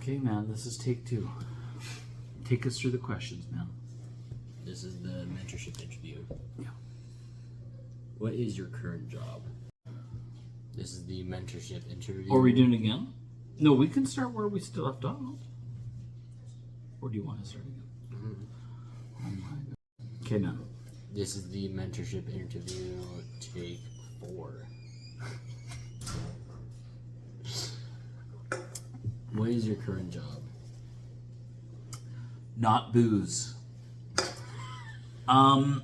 Okay, man, this is take 2. Take us through the questions, man. This is the mentorship interview. Yeah. What is your current job? This is the mentorship interview. Are we doing it again? No, we can start where we still left off. Or do you want to start again? Oh my God. Okay, now. This is the mentorship interview, take 4. What is your current job? Not booze. Current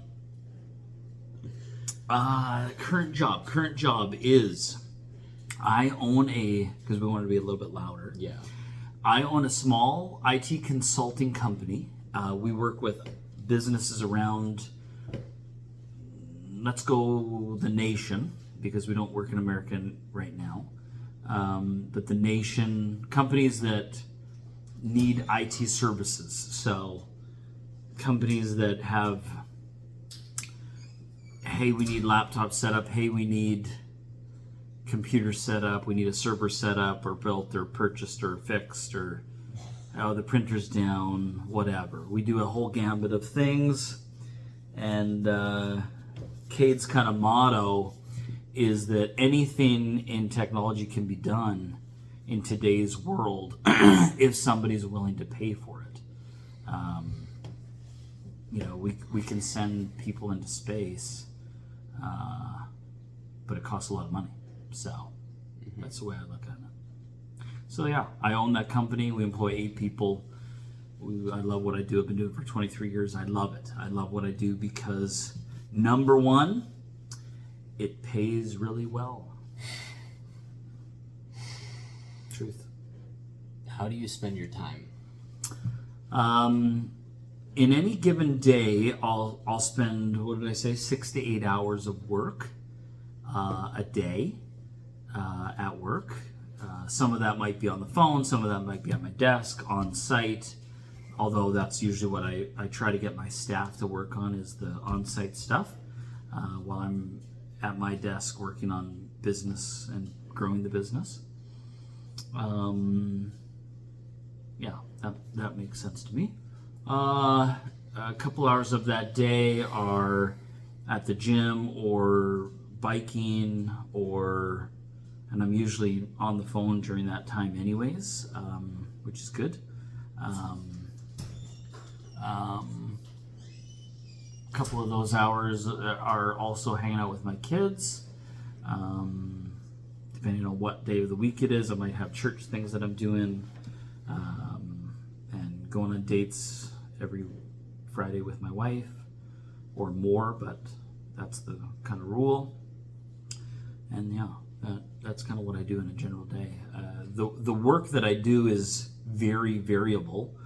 job is I own because we want to be a little bit louder. Yeah. I own a small IT consulting company. We work with businesses around, let's go the nation, because we don't work in America right now. But the nation, companies that need IT services. So companies that have, hey, we need laptop set up. Hey, we need computer set up. We need a server set up or built or purchased or fixed, or the printer's down, whatever. We do a whole gambit of things. And Cade's kind of motto is that anything in technology can be done in today's world if somebody's willing to pay for it. We can send people into space, but it costs a lot of money. So that's the way I look at it. So yeah, I own that company. We employ 8 people. I love what I do. I've been doing it for 23 years. I love it. I love what I do because, number one, it pays really well. Truth. How do you spend your time? In any given day, I'll spend, what did I say, 6 to 8 hours of work a day at work. Some of that might be on the phone, some of that might be at my desk, on site, although that's usually what I try to get my staff to work on, is the on-site stuff, while I'm at my desk working on business and growing the business. Yeah, that makes sense to me. A couple hours of that day are at the gym or biking, and I'm usually on the phone during that time anyways, which is good. A couple of those hours are also hanging out with my kids. Depending on what day of the week it is, I might have church things that I'm doing, and going on dates every Friday with my wife, or more, but that's the kind of rule. And yeah, that's kind of what I do in a general day. The work that I do is very variable,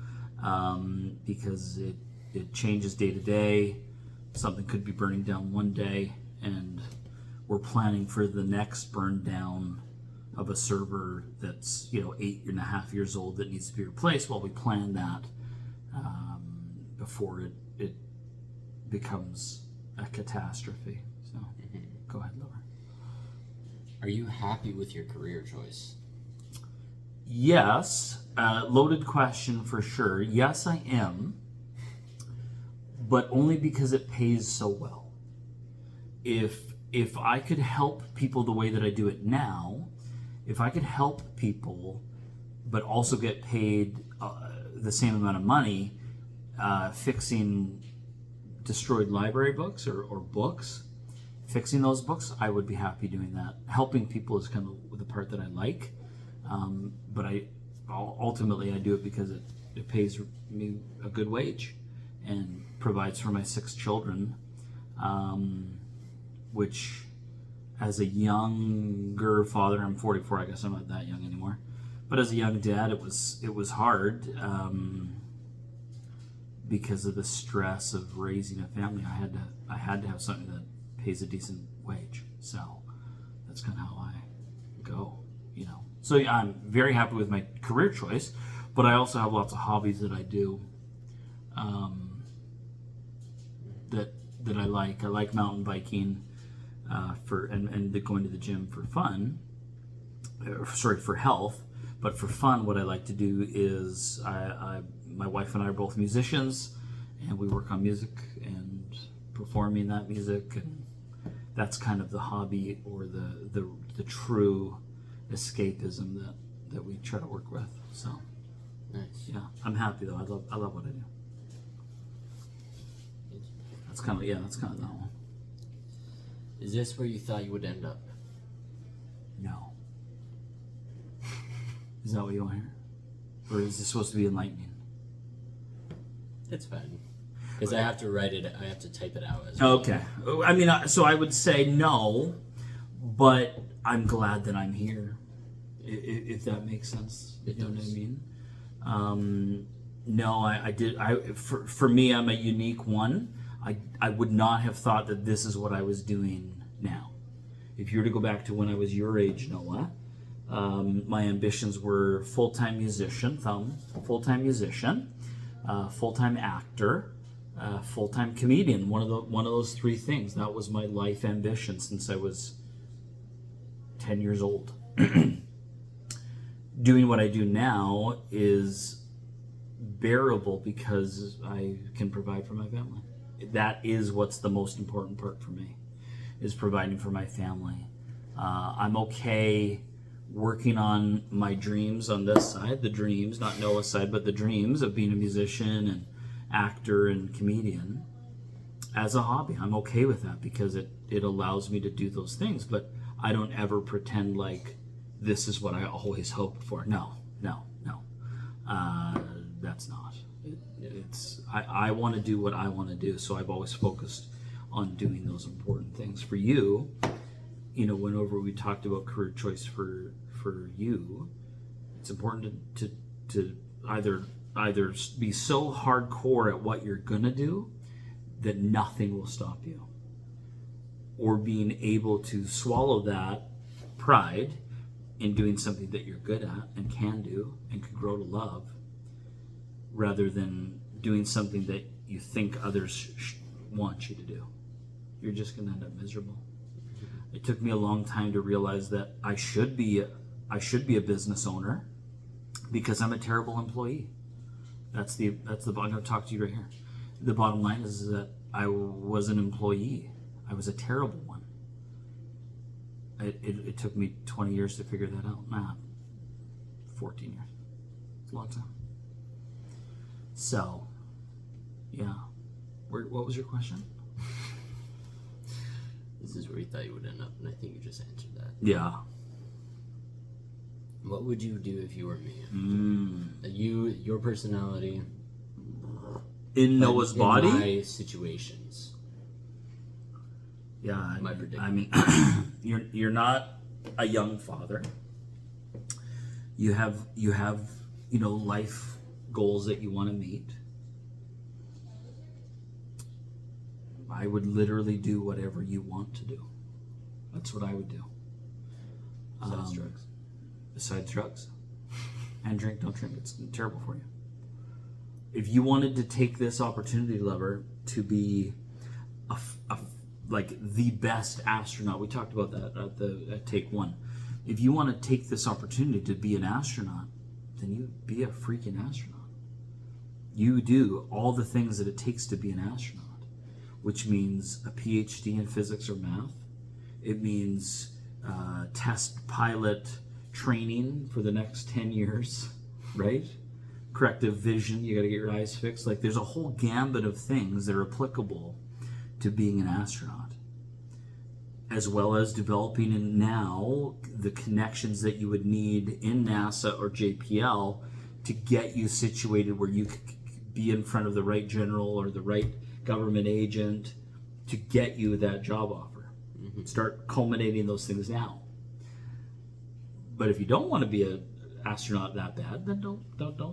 because it changes day to day. Something could be burning down one day, and we're planning for the next burn down of a server that's 8.5 years old that needs to be replaced. While we plan that before it becomes a catastrophe. So Go ahead, Laura. Are you happy with your career choice? Yes. Loaded question for sure. Yes, I am. But only because it pays so well. If I could help people the way that I do it now, if I could help people but also get paid the same amount of money fixing destroyed library books or books, fixing those books, I would be happy doing that. Helping people is kind of the part that I like, but ultimately I do it because it pays me a good wage and provides for my 6 children, which as a younger father, I'm 44, I guess I'm not that young anymore, but as a young dad, it was hard because of the stress of raising a family. I had to have something that pays a decent wage. So that's kind of how I go, So yeah, I'm very happy with my career choice, but I also have lots of hobbies that I do that I like. I like mountain biking and going to the gym for fun. For health, But for fun, what I like to do is my wife and I are both musicians, and we work on music and performing that music, and that's kind of the hobby or the true escapism that we try to work with. So Nice. yeah, I'm happy though. I love what I do. That's kind of that one. Is this where you thought you would end up? No. Is that what you want to hear? Or is this supposed to be enlightening? It's fine. Because I have to write it, I have to type it out as well. Okay. I mean, so I would say no, but I'm glad that I'm here, if that makes sense. It You know what I does. mean? No, I did. For me, I'm a unique one. I would not have thought that this is what I was doing now. If you were to go back to when I was your age, Noah, my ambitions were full-time musician, full-time musician, full-time actor, full-time comedian. One of those three things. That was my life ambition since I was 10 years old. Doing what I do now is bearable because I can provide for my family. That is what's the most important part for me, is providing for my family. I'm okay working on my dreams on this side, the dreams, not Noah's side, but the dreams of being a musician and actor and comedian as a hobby. I'm okay with that because it allows me to do those things, but I don't ever pretend like this is what I always hoped for. No. That's not. I want to do what I want to do, so I've always focused on doing those important things. For you, whenever we talked about career choice for you, it's important to either be so hardcore at what you're gonna do that nothing will stop you, or being able to swallow that pride in doing something that you're good at and can do and can grow to love, rather than doing something that you think others want you to do. You're just going to end up miserable. It took me a long time to realize that I should be a business owner because I'm a terrible employee. I'm going to talk to you right here. The bottom line is that I was an employee. I was a terrible one. It took me 20 years to figure that out. 14 years. It's a long time. So, yeah. What was your question? This is where you thought you would end up, and I think you just answered that. Yeah. What would you do if you were me? Your personality. In Noah's body? In my situations. Yeah. My predicament. I mean, you're not a young father. You have life goals that you want to meet. I would literally do whatever you want to do. That's what I would do. Besides drugs. Besides drugs. And drink, don't drink. It's terrible for you. If you wanted to take this opportunity, lover, to be like the best astronaut, we talked about that at take one. If you want to take this opportunity to be an astronaut, then you be a freaking astronaut. You do all the things that it takes to be an astronaut, which means a PhD in physics or math. It means test pilot training for the next 10 years, right? Corrective vision, you got to get your eyes fixed. Like, there's a whole gambit of things that are applicable to being an astronaut, as well as developing in now the connections that you would need in NASA or JPL to get you situated where you could be in front of the right general or the right government agent to get you that job offer. Mm-hmm. Start culminating those things now. But if you don't want to be an astronaut that bad, then don't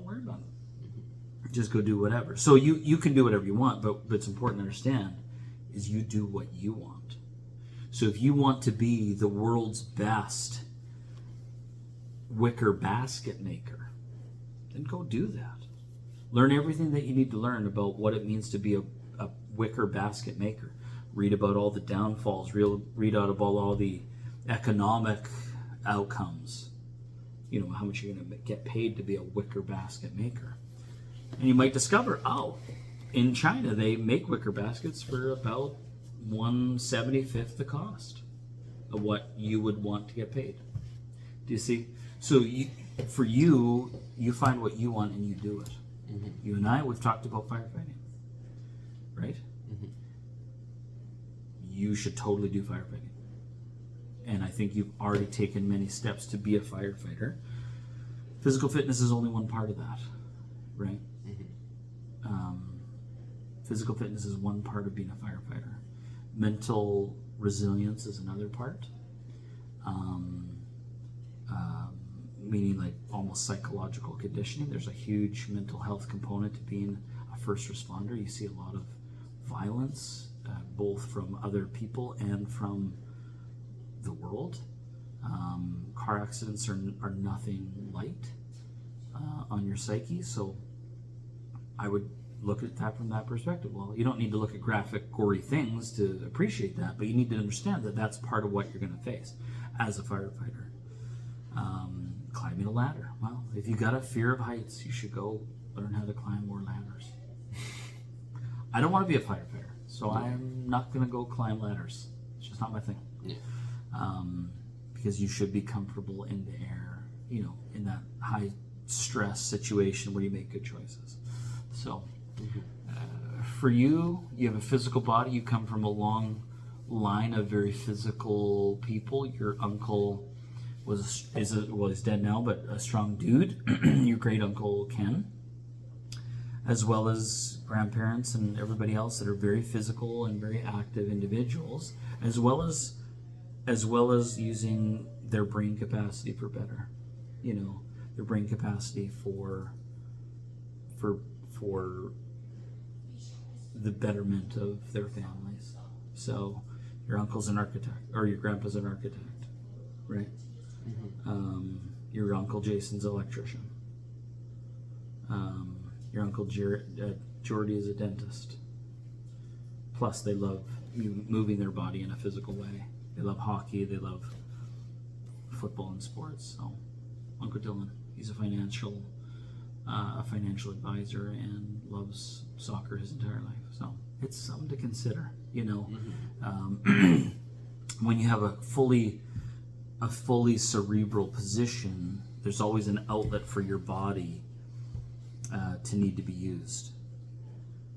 worry about it. Mm-hmm. Just go do whatever. So you can do whatever you want, but it's important to understand is you do what you want. So if you want to be the world's best wicker basket maker, then go do that. Learn everything that you need to learn about what it means to be a wicker basket maker. Read about all the downfalls. Read out about all the economic outcomes. how much you're going to get paid to be a wicker basket maker. And you might discover, in China they make wicker baskets for about 1/75th the cost of what you would want to get paid. Do you see? So you find what you want and you do it. Mm-hmm. You and I, we've talked about firefighting, right? Mm-hmm. You should totally do firefighting. And I think you've already taken many steps to be a firefighter. Physical fitness is only one part of that, right? Mm-hmm. Physical fitness is one part of being a firefighter. Mental resilience is another part. Meaning like almost psychological conditioning. There's a huge mental health component to being a first responder. You see a lot of violence, both from other people and from the world. Car accidents are nothing light on your psyche, so I would look at that from that perspective. Well, you don't need to look at graphic, gory things to appreciate that, but you need to understand that that's part of what you're going to face as a firefighter. Climbing a ladder. Well, if you got a fear of heights, you should go learn how to climb more ladders. I don't want to be a firefighter, so I'm not going to go climb ladders. It's just not my thing. Yeah. Because you should be comfortable in the air, in that high stress situation where you make good choices. So, for you have a physical body. You come from a long line of very physical people. Your uncle he's dead now, but a strong dude. Your great uncle Ken, as well as grandparents and everybody else that are very physical and very active individuals, as well as using their brain capacity for better, their brain capacity for the betterment of their families. So your uncle's an architect, or your grandpa's an architect, right? Mm-hmm. Your uncle Jason's an electrician. Your uncle Jordy is a dentist. Plus they love moving their body in a physical way. They love hockey, they love football and sports. So Uncle Dylan, he's a financial advisor and loves soccer his entire life. So it's something to consider, Mm-hmm. When you have a fully cerebral position, there's always an outlet for your body to need to be used.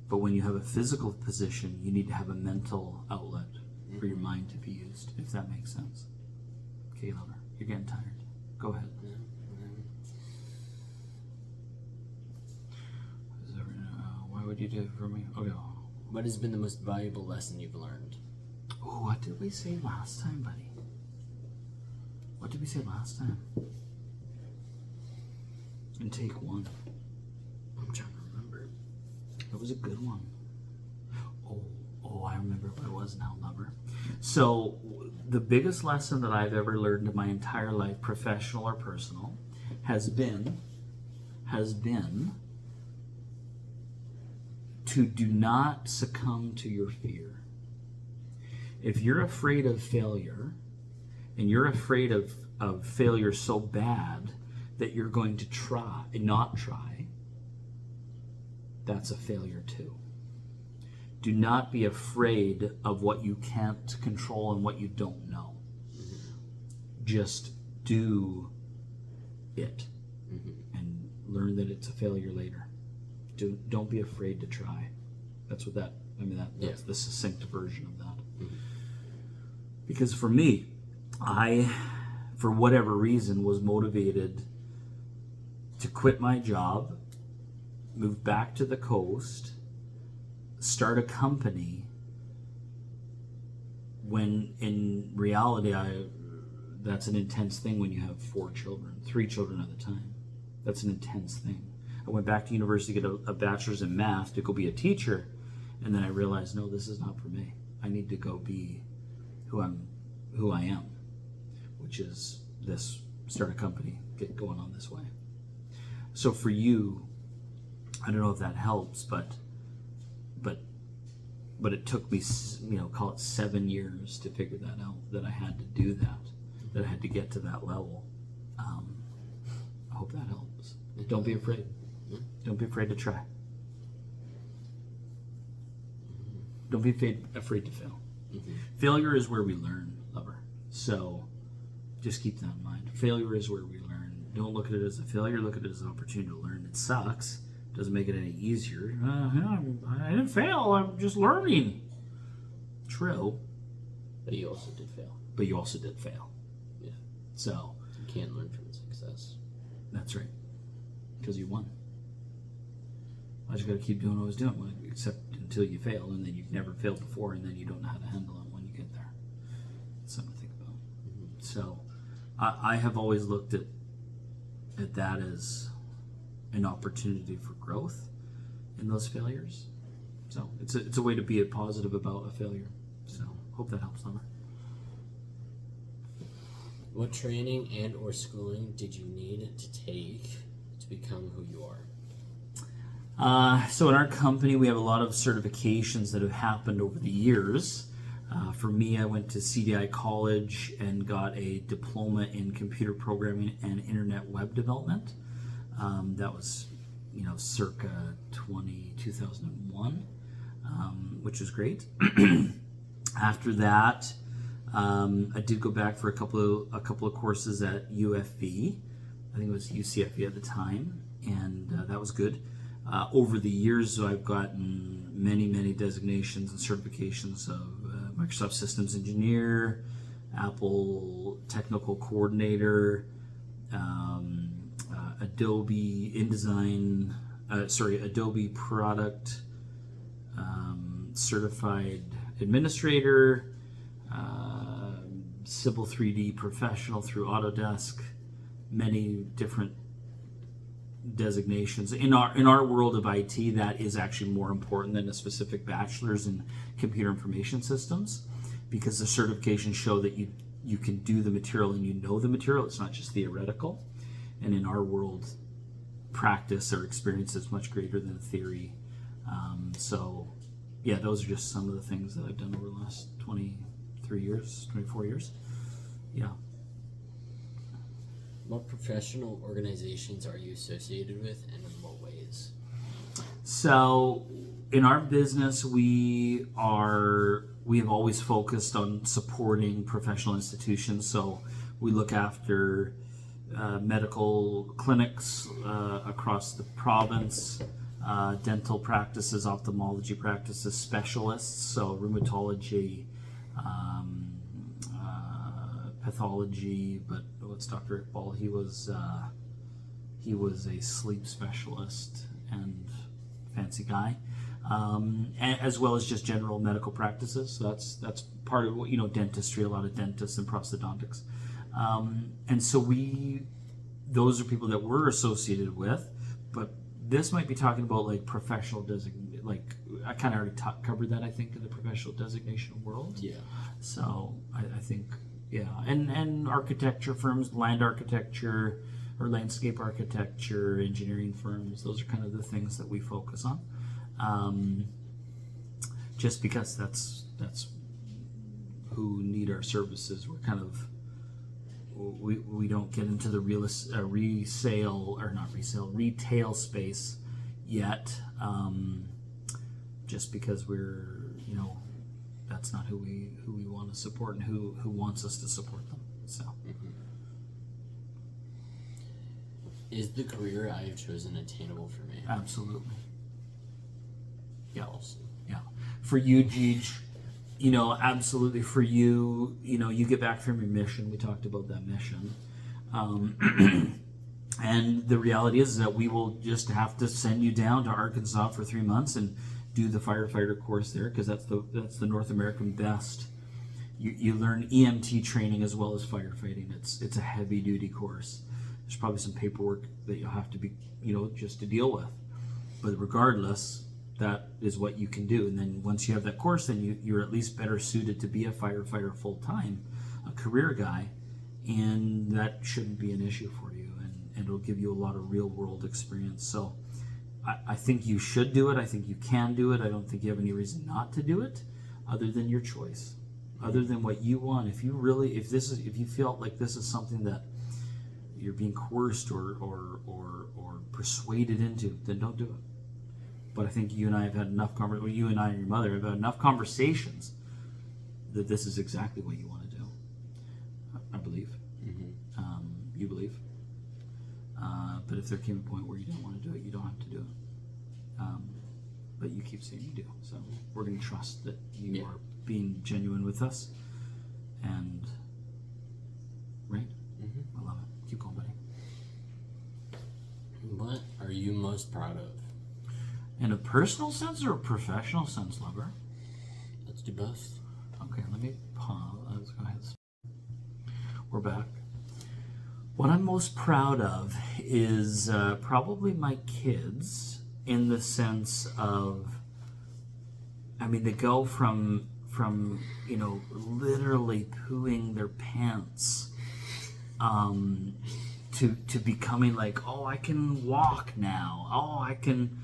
But when you have a physical position, you need to have a mental outlet for your mind to be used, if that makes sense. Okay, lover, you're getting tired. Go ahead. Why would you do it for me? Okay. What has been the most valuable lesson you've learned? Oh, what did we say last time, buddy? What did we say last time? And take one. I'm trying to remember. That was a good one. Oh, I remember what it was now, lover. So, the biggest lesson that I've ever learned in my entire life, professional or personal, has been to do not succumb to your fear. If you're afraid of failure, and you're afraid of failure so bad that you're going to not try, that's a failure too. Do not be afraid of what you can't control and what you don't know. Just do it and learn that it's a failure later. Don't be afraid to try. That's that's the succinct version of that. Because for me, I, for whatever reason, was motivated to quit my job, move back to the coast, start a company, when in reality that's an intense thing when you have 3 children at the time. That's an intense thing. I went back to university to get a bachelor's in math to go be a teacher, and then I realized, no, this is not for me. I need to go be who I am, which is start a company, get going on this way. So for you, I don't know if that helps, but it took me, call it 7 years to figure that out, that I had to do that I had to get to that level. I hope that helps. Don't be afraid. Don't be afraid to try. Don't be afraid to fail. Failure is where we learn, lover. So just keep that in mind. Failure is where we learn. Don't look at it as a failure. Look at it as an opportunity to learn. It sucks. Doesn't make it any easier. I didn't fail. I'm just learning. True. But you also did fail. But you also did fail. Yeah. So you can't learn from success. That's right. Because you won. I just got to keep doing what I was doing, except until you fail, and then you've never failed before, and then you don't know how to handle it when you get there. That's something to think about. So I have always looked at that as an opportunity for growth in those failures. So it's a way to be positive about a failure. So hope that helps, Lumber. What training and or schooling did you need to take to become who you are? So in our company, we have a lot of certifications that have happened over the years. For me, I went to CDI College and got a diploma in computer programming and internet web development. That was, circa 2001, which was great. After that, I did go back for a couple of courses at UFV. I think it was UCFV at the time, and that was good. Over the years, I've gotten many designations and certifications of Microsoft Systems Engineer, Apple Technical Coordinator, Adobe InDesign, Adobe Product Certified Administrator, Civil 3D Professional through Autodesk, many different designations. In our world of IT, that is actually more important than a specific bachelor's in computer information systems, because the certifications show that you can do the material and you know the material. It's not just theoretical. And in our world, practice or experience is much greater than theory. So yeah, those are just some of the things that I've done over the last 24 years. Yeah. What professional organizations are you associated with, and in what ways? So in our business, we have always focused on supporting professional institutions. So we look after medical clinics across the province, dental practices, ophthalmology practices, specialists, so rheumatology, pathology. But what's Dr. Iqbal? He was a sleep specialist and fancy guy, as well as just general medical practices. So that's part of what, dentistry, a lot of dentists and prosthodontics. And so those are people that we're associated with, but this might be talking about like professional designation. Like I kind of already covered that, I think, in the professional designation world. Yeah. So I think, yeah, and architecture firms, land architecture or landscape architecture, engineering firms. Those are kind of the things that we focus on. Just because that's who need our services. We're kind of we don't get into the retail space yet, just because we're that's not who we want to support and who wants us to support them. So is the career I have chosen attainable for me? Absolutely. Yeah. Awesome. Yeah. For you, Gigi, absolutely. For you, you get back from your mission. We talked about that mission. And the reality is that we will just have to send you down to Arkansas for 3 months and do the firefighter course there, because that's the North American best. You learn EMT training as well as firefighting. It's a heavy duty course. There's probably some paperwork that you'll have to be, just to deal with. But regardless, that is what you can do. And then once you have that course, then you're at least better suited to be a firefighter full time, a career guy, and that shouldn't be an issue for you. And it'll give you a lot of real world experience. So I think you should do it. I think you can do it. I don't think you have any reason not to do it, other than your choice, other than what you want. If you feel like this is something that you're being coerced or persuaded into, then don't do it. But I think you and I have had enough you and I and your mother have had enough conversations that this is exactly what you want to do. I believe. You believe. But if there came a point where you don't want to do it, you don't have to do it. But you keep saying you do. So we're going to trust that you are being genuine with us. And, right? I love it. Keep going, buddy. What are you most proud of? In a personal sense or a professional sense, lover? Let's do both. Okay, let me pause. Let's go ahead. We're back. What I'm most proud of is probably my kids, in the sense of, I mean, they go from literally pooing their pants to becoming like, oh, I can walk now. Oh, I can,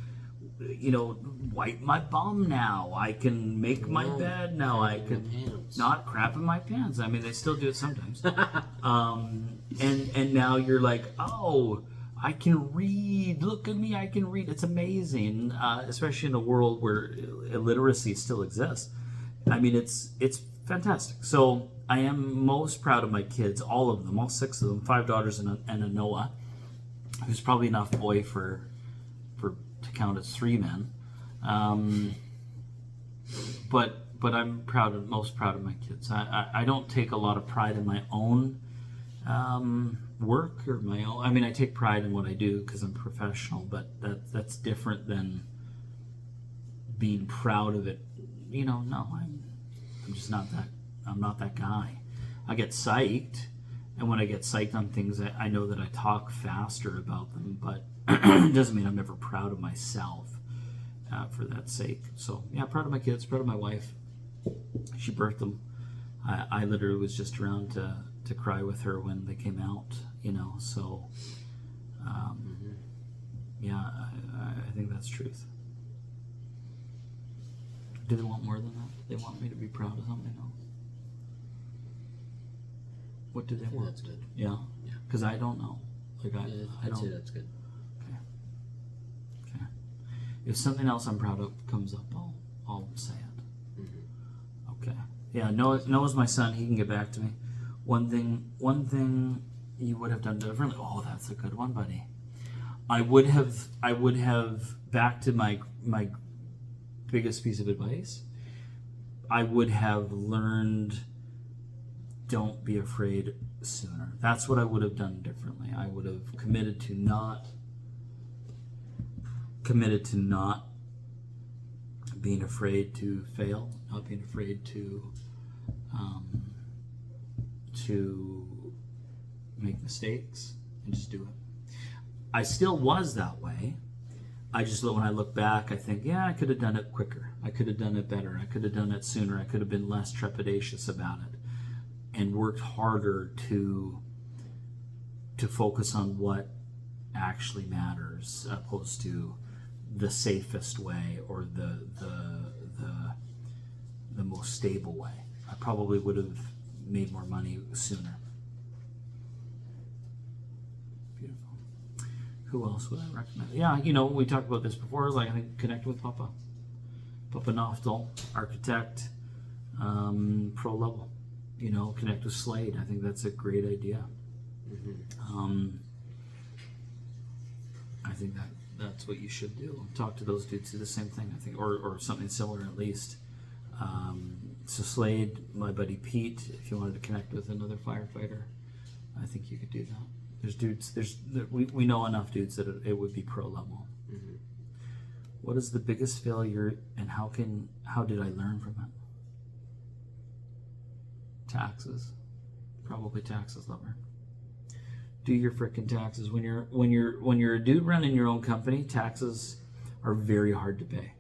wipe my bum now. I can make my bed now. I can not crap in my pants. I mean, they still do it sometimes. And now you're like, oh, I can read. Look at me, I can read. It's amazing, especially in a world where illiteracy still exists. I mean, it's fantastic. So I am most proud of my kids, all of them, all 6 of them, 5 daughters and a Noah, who's probably enough boy for to count as 3 men. But I'm most proud of my kids. I don't take a lot of pride in my own work or my own. I mean, I take pride in what I do because I'm professional, but that's different than being proud of it. No, I'm just not that. I'm not that guy. I get psyched, and when I get psyched on things, I know that I talk faster about them, but it doesn't mean I'm never proud of myself for that sake. So yeah, proud of my kids, proud of my wife. She birthed them. I literally was just around to cry with her when they came out, so yeah, I think that's truth. Do they want more than that? Do they want me to be proud of something else? What do they want? That's good. Yeah? Because I don't know. Like I I'd don't. say that's good. Okay. If something else I'm proud of comes up, I'll say it. Okay. Yeah, Noah's my son. He can get back to me. One thing you would have done differently. Oh, that's a good one, buddy. I would have back to my biggest piece of advice. I would have learned, don't be afraid sooner. That's what I would have done differently. I would have committed to not being afraid to fail, not being afraid to make mistakes, and just do it. I still was that way. I just, when I look back, I think, yeah, I could have done it quicker. I could have done it better. I could have done it sooner. I could have been less trepidatious about it and worked harder to focus on what actually matters, opposed to the safest way or the most stable way. I probably would have made more money sooner. Beautiful. Who else would I recommend? Yeah, we talked about this before. Like, I think connect with Papa Noftel, architect, pro level. Connect with Slade. I think that's a great idea. I think that's what you should do. Talk to those dudes, do the same thing, I think, or something similar at least. So Slade, my buddy Pete, if you wanted to connect with another firefighter, I think you could do that. There's dudes. We know enough dudes that it would be pro level. What is the biggest failure, and how did I learn from it? Taxes, probably taxes, lover. Do your frickin' taxes. When you're a dude running your own company, taxes are very hard to pay.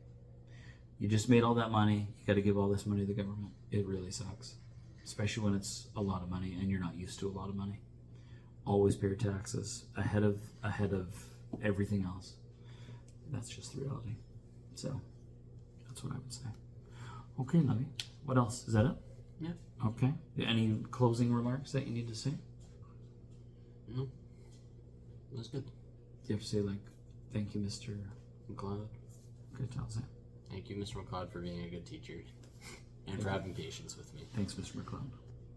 You just made all that money. You got to give all this money to the government. It really sucks, especially when it's a lot of money and you're not used to a lot of money. Always pay your taxes ahead of everything else. That's just the reality. So that's what I would say. Okay, Lovey. What else? Is that it? Yeah. Okay. Any closing remarks that you need to say? No. That's good. You have to say like, thank you, Mr. McLeod. Good job, Sam. Thank you, Mr. McLeod, for being a good teacher and for having patience with me. Thanks, Mr. McClellan.